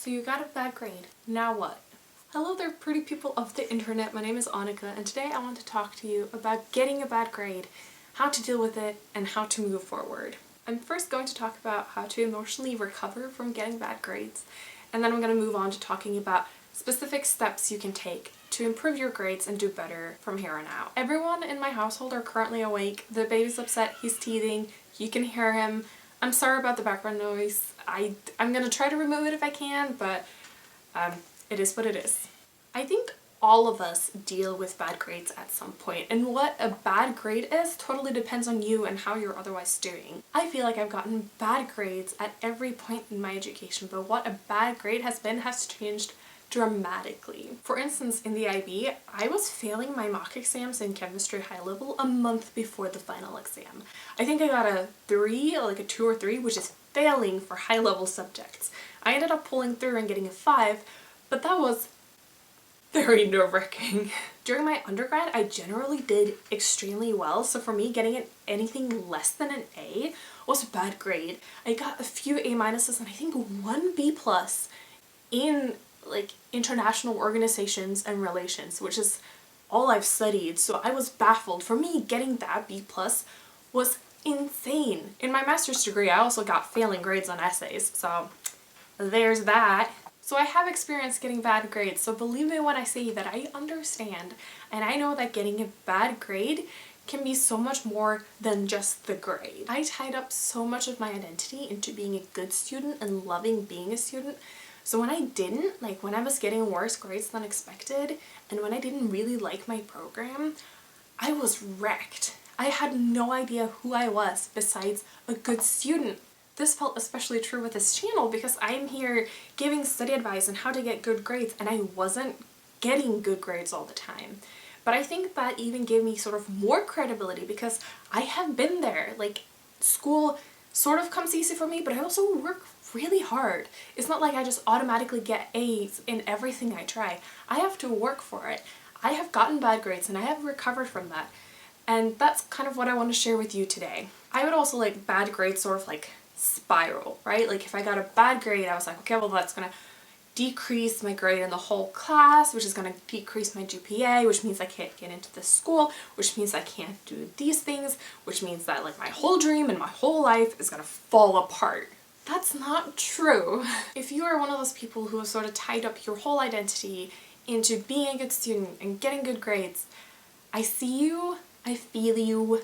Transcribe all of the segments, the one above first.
So you got a bad grade. Now what? Hello there, pretty people of the internet. My name is Annika, and today I want to talk to you about getting a bad grade, how to deal with it, and how to move forward. I'm first going to talk about how to emotionally recover from getting bad grades, and then I'm going to move on to talking about specific steps you can take to improve your grades and do better from here on out. Everyone in my household are currently awake. The baby's upset, he's teething, you can hear him. I'm sorry about the background noise. I'm gonna try to remove it if I can, but it is what it is. I think all of us deal with bad grades at some point, and what a bad grade is totally depends on you and how you're otherwise doing. I feel like I've gotten bad grades at every point in my education, but what a bad grade has changed dramatically. For instance, in the IB, I was failing my mock exams in chemistry high level a month before the final exam. I think I got a 3, like a 2 or 3, which is failing for high level subjects. I ended up pulling through and getting a 5, but that was very nerve-wracking. During my undergrad, I generally did extremely well, so for me, getting anything less than an A was a bad grade. I got a few A minuses and I think 1 B plus in like international organizations and relations, which is all I've studied, so I was baffled. For me, getting that B plus was insane. In my master's degree, I also got failing grades on essays, so there's that. So I have experience getting bad grades, so believe me when I say that I understand, and I know that getting a bad grade can be so much more than just the grade. I tied up so much of my identity into being a good student and loving being a student. So when I didn't, like when I was getting worse grades than expected, and when I didn't really like my program, I was wrecked. I had no idea who I was besides a good student. This felt especially true with this channel because I'm here giving study advice on how to get good grades, and I wasn't getting good grades all the time. But I think that even gave me sort of more credibility because I have been there. Like, school sort of comes easy for me, but I also work really hard. It's not like I just automatically get A's in everything I try. I have to work for it. I have gotten bad grades and I have recovered from that. And that's kind of what I want to share with you today. I would also like bad grades sort of like spiral, right? Like if I got a bad grade, I was like, okay, well that's gonna decrease my grade in the whole class, which is gonna decrease my GPA, which means I can't get into this school, which means I can't do these things, which means that like my whole dream and my whole life is gonna fall apart. That's not true. If you are one of those people who have sort of tied up your whole identity into being a good student and getting good grades, I see you, I feel you,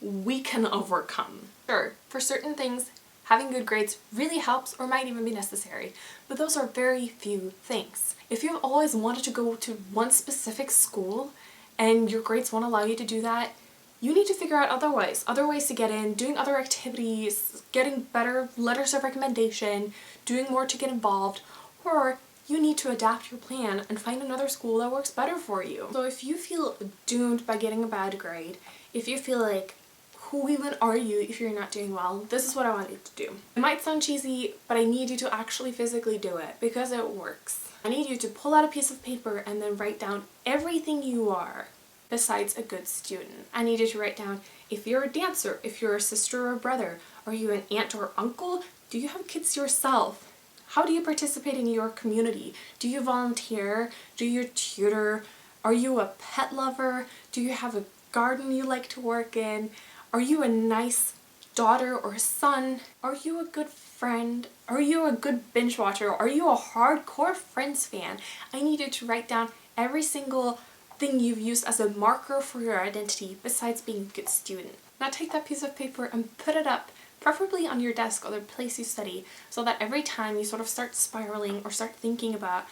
we can overcome. Sure, for certain things, having good grades really helps or might even be necessary, but those are very few things. If you've always wanted to go to one specific school and your grades won't allow you to do that, you need to figure out other ways to get in, doing other activities, getting better letters of recommendation, doing more to get involved, or you need to adapt your plan and find another school that works better for you. So if you feel doomed by getting a bad grade, if you feel like, who even are you if you're not doing well, this is what I want you to do. It might sound cheesy, but I need you to actually physically do it because it works. I need you to pull out a piece of paper and then write down everything you are besides a good student. I need you to write down if you're a dancer, if you're a sister or a brother, are you an aunt or uncle? Do you have kids yourself? How do you participate in your community? Do you volunteer? Do you tutor? Are you a pet lover? Do you have a garden you like to work in? Are you a nice daughter or son? Are you a good friend? Are you a good binge watcher? Are you a hardcore Friends fan? I need you to write down every single thing you've used as a marker for your identity besides being a good student. Now take that piece of paper and put it up, preferably on your desk or the place you study, so that every time you sort of start spiraling or start thinking about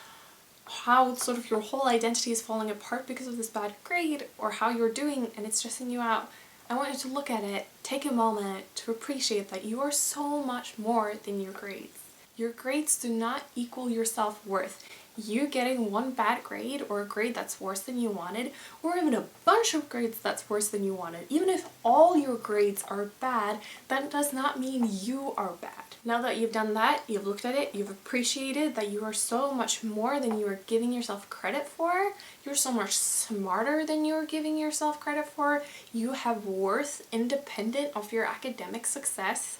how sort of your whole identity is falling apart because of this bad grade or how you're doing and it's stressing you out, I want you to look at it, take a moment to appreciate that you are so much more than your grades. Your grades do not equal your self-worth. You getting one bad grade or a grade that's worse than you wanted, or even a bunch of grades that's worse than you wanted, even if all your grades are bad, that does not mean you are bad. Now that you've done that, you've looked at it, you've appreciated that you are so much more than you are giving yourself credit for, you're so much smarter than you're giving yourself credit for, you have worth independent of your academic success,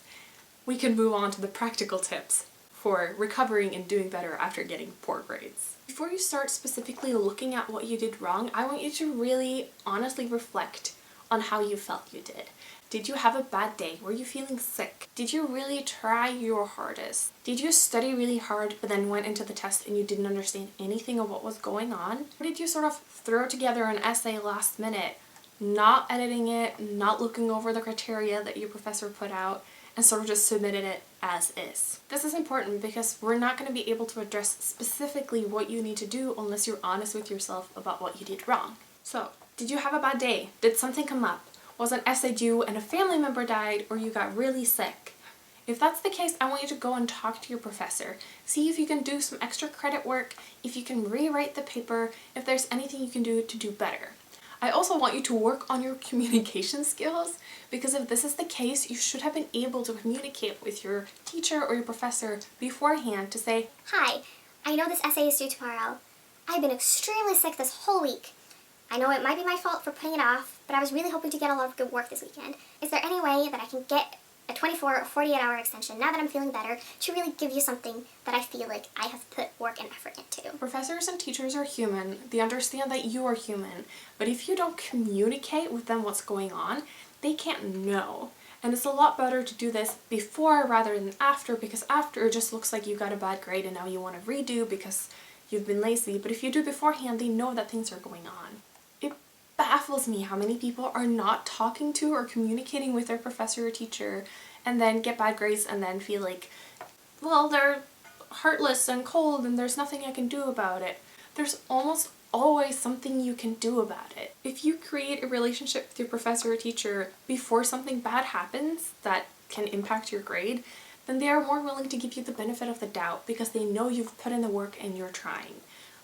we can move on to the practical tips for recovering and doing better after getting poor grades. Before you start specifically looking at what you did wrong, I want you to really honestly reflect on how you felt you did. Did you have a bad day? Were you feeling sick? Did you really try your hardest? Did you study really hard but then went into the test and you didn't understand anything of what was going on? Or did you sort of throw together an essay last minute, not editing it, not looking over the criteria that your professor put out, and sort of just submitted it as is? This is important because we're not going to be able to address specifically what you need to do unless you're honest with yourself about what you did wrong. So, did you have a bad day? Did something come up? Was an essay due and a family member died, or you got really sick? If that's the case, I want you to go and talk to your professor. See if you can do some extra credit work, if you can rewrite the paper, if there's anything you can do to do better. I also want you to work on your communication skills, because if this is the case, you should have been able to communicate with your teacher or your professor beforehand to say, "Hi, I know this essay is due tomorrow. I've been extremely sick this whole week. I know it might be my fault for putting it off, but I was really hoping to get a lot of good work this weekend. Is there any way that I can get a 24 or 48-hour extension now that I'm feeling better to really give you something that I feel like I have put work and effort into?" Professors and teachers are human. They understand that you are human. But if you don't communicate with them what's going on, they can't know. And it's a lot better to do this before rather than after, because after it just looks like you got a bad grade and now you want to redo because you've been lazy. But if you do beforehand, they know that things are going on. It baffles me how many people are not talking to or communicating with their professor or teacher and then get bad grades and then feel like, well, they're heartless and cold and there's nothing I can do about it. There's almost always something you can do about it. If you create a relationship with your professor or teacher before something bad happens that can impact your grade, then they are more willing to give you the benefit of the doubt because they know you've put in the work and you're trying.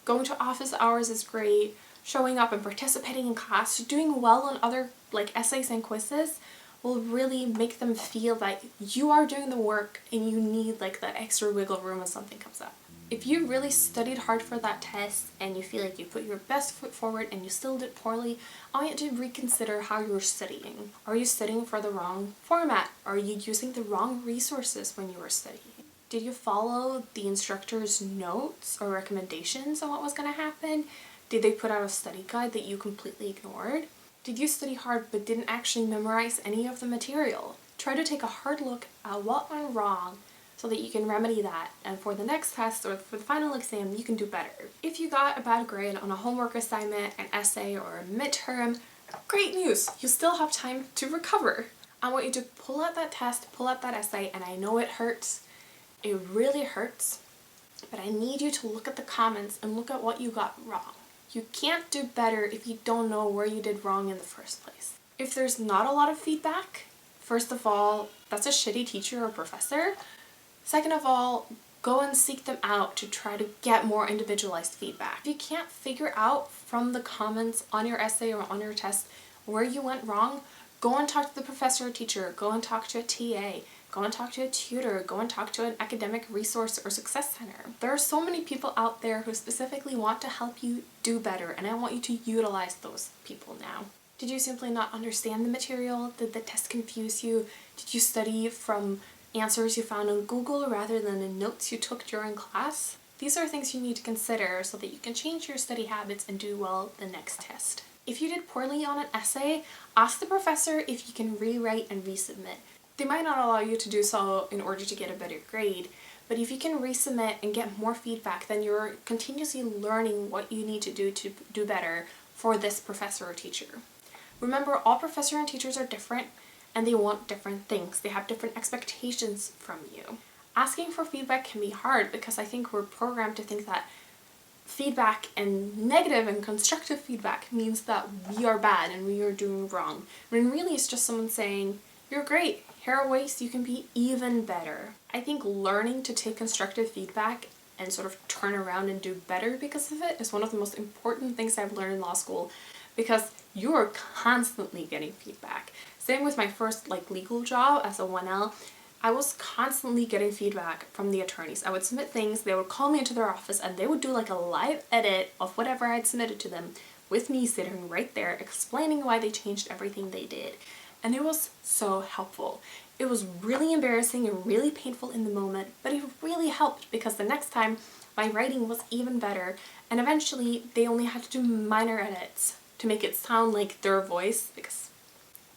Going to office hours is great. Showing up and participating in class, doing well on other essays and quizzes will really make them feel that you are doing the work and you need that extra wiggle room when something comes up. If you really studied hard for that test and you feel like you put your best foot forward and you still did poorly, I want you to reconsider how you're studying. Are you studying for the wrong format? Are you using the wrong resources when you were studying? Did you follow the instructor's notes or recommendations on what was going to happen? Did they put out a study guide that you completely ignored? Did you study hard but didn't actually memorize any of the material? Try to take a hard look at what went wrong so that you can remedy that, and for the next test or for the final exam you can do better. If you got a bad grade on a homework assignment, an essay, or a midterm, great news! You still have time to recover. I want you to pull out that test, pull out that essay, and I know it hurts. It really hurts, but I need you to look at the comments and look at what you got wrong. You can't do better if you don't know where you did wrong in the first place. If there's not a lot of feedback, first of all, that's a shitty teacher or professor. Second of all, go and seek them out to try to get more individualized feedback. If you can't figure out from the comments on your essay or on your test where you went wrong, go and talk to the professor or teacher, go and talk to a TA, go and talk to a tutor, go and talk to an academic resource or success center. There are so many people out there who specifically want to help you do better, and I want you to utilize those people now. Did you simply not understand the material? Did the test confuse you? Did you study from answers you found on Google rather than the notes you took during class? These are things you need to consider so that you can change your study habits and do well the next test. If you did poorly on an essay, ask the professor if you can rewrite and resubmit. They might not allow you to do so in order to get a better grade, but if you can resubmit and get more feedback, then you're continuously learning what you need to do better for this professor or teacher. Remember, all professors and teachers are different and they want different things. They have different expectations from you. Asking for feedback can be hard because I think we're programmed to think that feedback and negative and constructive feedback means that we are bad and we are doing wrong. When really it's just someone saying, "You're great, here are ways you can be even better." I think learning to take constructive feedback and sort of turn around and do better because of it is one of the most important things I've learned in law school, because you're constantly getting feedback. Same with my first legal job as a 1L. I was constantly getting feedback from the attorneys. I would submit things, they would call me into their office, and they would do a live edit of whatever I had submitted to them with me sitting right there explaining why they changed everything they did. And it was so helpful. It was really embarrassing and really painful in the moment, but it really helped because the next time my writing was even better, and eventually they only had to do minor edits to make it sound like their voice, because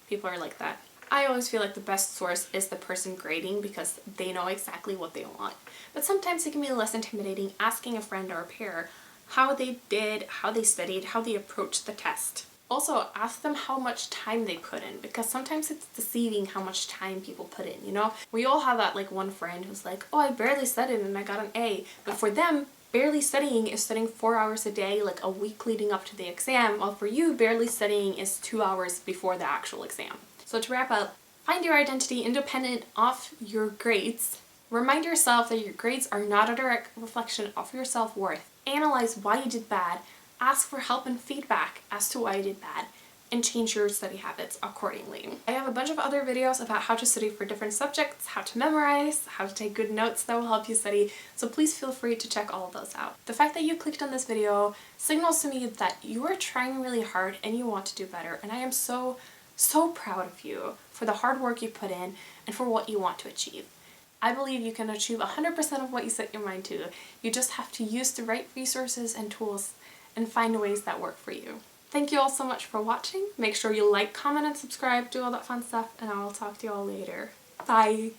people are like that. I always feel like the best source is the person grading because they know exactly what they want. But sometimes it can be less intimidating asking a friend or a peer how they did, how they studied, how they approached the test. Also, ask them how much time they put in, because sometimes it's deceiving how much time people put in, you know? We all have that like one friend who's like, oh, I barely studied and I got an A. But for them, barely studying is studying 4 hours a day, like a week leading up to the exam, while for you, barely studying is 2 hours before the actual exam. So to wrap up, find your identity independent of your grades. Remind yourself that your grades are not a direct reflection of your self-worth. Analyze why you did bad. Ask for help and feedback as to why you did bad, and change your study habits accordingly. I have a bunch of other videos about how to study for different subjects, how to memorize, how to take good notes that will help you study, so please feel free to check all of those out. The fact that you clicked on this video signals to me that you are trying really hard and you want to do better, and I am so proud of you for the hard work you put in and for what you want to achieve. I believe you can achieve 100% of what you set your mind to. You just have to use the right resources and tools and find ways that work for you. Thank you all so much for watching. Make sure you like, comment, and subscribe, do all that fun stuff, and I will talk to you all later. Bye!